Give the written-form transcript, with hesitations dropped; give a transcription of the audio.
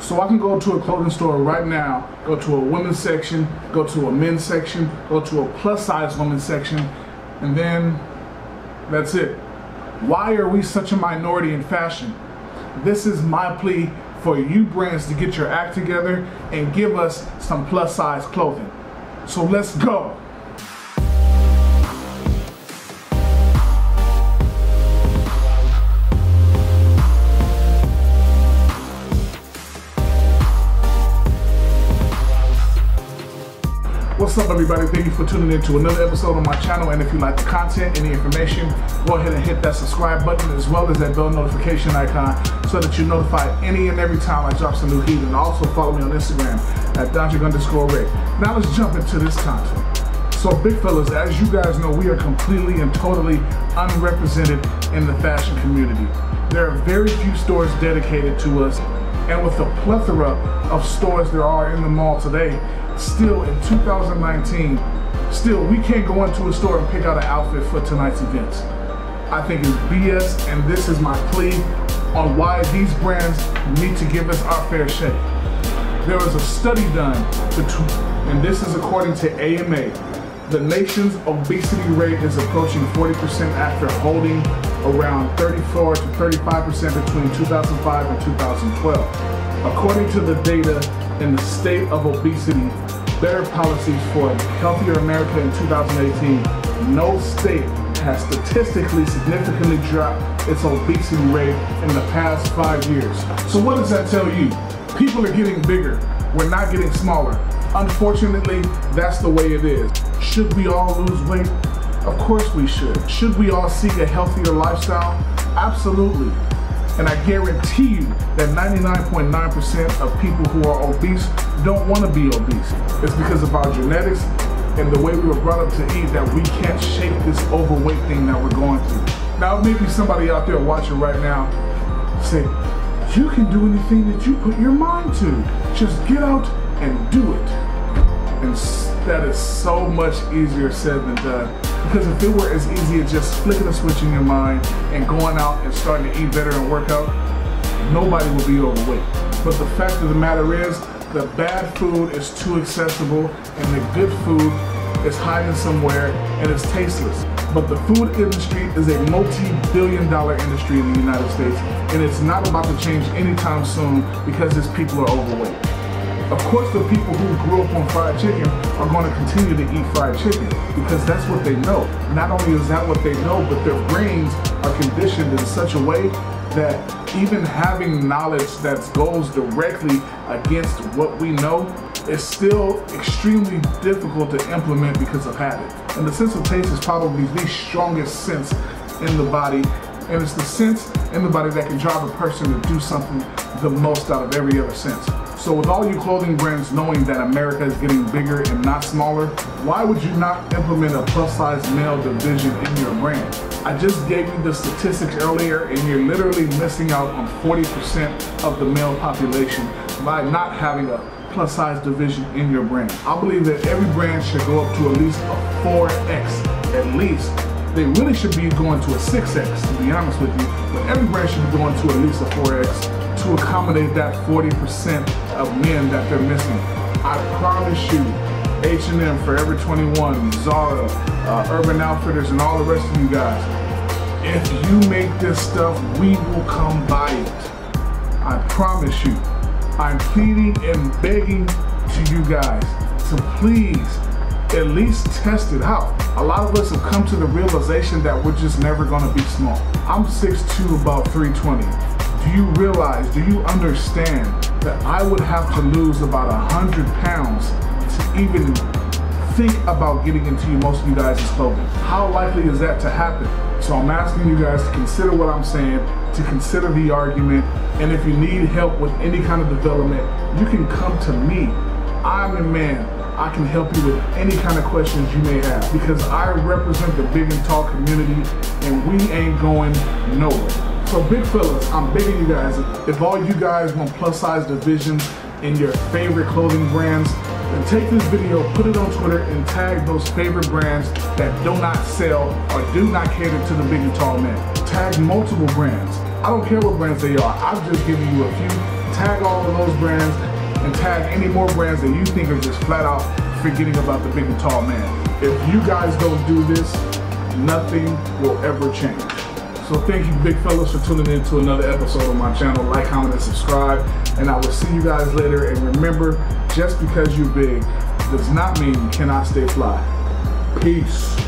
So I can go to a clothing store right now, go to a women's section, go to a men's section, go to a plus size women's section, and then that's it. Why are we such a minority in fashion? This is my plea for you brands to get your act together and give us some plus size clothing. So let's go. What's up, everybody? Thank you for tuning in to another episode on my channel, and if you like the content and the information, go ahead and hit that subscribe button as well as that bell notification icon so that you're notified any and every time I drop some new heat. And also follow me on Instagram at Dondrick_Ray. Now let's jump into this content. So big fellas, as you guys know, we are completely and totally unrepresented in the fashion community. There are very few stores dedicated to us, and with the plethora of stores there are in the mall today, still in 2019, we can't go into a store and pick out an outfit for tonight's events. I think it's BS, and this is my plea on why these brands need to give us our fair shake. There was a study done, and this is according to AMA. The nation's obesity rate is approaching 40% after holding around 34 to 35% between 2005 and 2012. According to the data in the state of obesity, better policies for a healthier America in 2018, no state has statistically significantly dropped its obesity rate in the past 5 years. So what does that tell you? People are getting bigger, we're not getting smaller. Unfortunately, that's the way it is. Should we all lose weight? Of course we should. Should we all seek a healthier lifestyle? Absolutely. And I guarantee you that 99.9% of people who are obese don't want to be obese. It's because of our genetics and the way we were brought up to eat that we can't shake this overweight thing that we're going through. Now, maybe somebody out there watching right now say, you can do anything that you put your mind to. Just get out and do it. And that is so much easier said than done. Because if it were as easy as just flicking a switch in your mind and going out and starting to eat better and work out, nobody would be overweight. But the fact of the matter is, the bad food is too accessible and the good food is hiding somewhere and it's tasteless. But the food industry is a multi-billion-dollar industry in the United States, and it's not about to change anytime soon because its people are overweight. Of course, the people who grew up on fried chicken are going to continue to eat fried chicken because that's what they know. Not only is that what they know, but their brains are conditioned in such a way that even having knowledge that goes directly against what we know is still extremely difficult to implement because of habit. And the sense of taste is probably the strongest sense in the body, and it's the sense in the body that can drive a person to do something the most out of every other sense. So with all you clothing brands knowing that America is getting bigger and not smaller, why would you not implement a plus-size male division in your brand? I just gave you the statistics earlier, and you're literally missing out on 40% of the male population by not having a plus-size division in your brand. I believe that every brand should go up to at least a 4X, at least. They really should be going to a 6X, to be honest with you, but every brand should be going to at least a 4X to accommodate that 40% of men that they're missing. I promise you, H&M, Forever 21, Zara, Urban Outfitters, and all the rest of you guys, if you make this stuff, we will come buy it. I promise you. I'm pleading and begging to you guys to please at least test it out. A lot of us have come to the realization that we're just never gonna be small. I'm 6'2", about 320. Do you realize, do you understand that I would have to lose about 100 pounds to even think about getting into most of you guys' clothing? How likely is that to happen? So I'm asking you guys to consider what I'm saying, to consider the argument, and if you need help with any kind of development, you can come to me. I'm the man. I can help you with any kind of questions you may have because I represent the big and tall community and we ain't going nowhere. So big fellas, I'm begging you guys, if all you guys want plus size divisions in your favorite clothing brands, then take this video, put it on Twitter, and tag those favorite brands that do not sell or do not cater to the big and tall men. Tag multiple brands. I don't care what brands they are. I've just given you a few Tag all of those brands and tag any more brands that you think are just flat out forgetting about the big and tall man. If you guys don't do this, nothing will ever change. So thank you, big fellas, for tuning in to another episode of my channel. Like, comment, and subscribe, and I will see you guys later. And remember, just because you're big does not mean you cannot stay fly. Peace.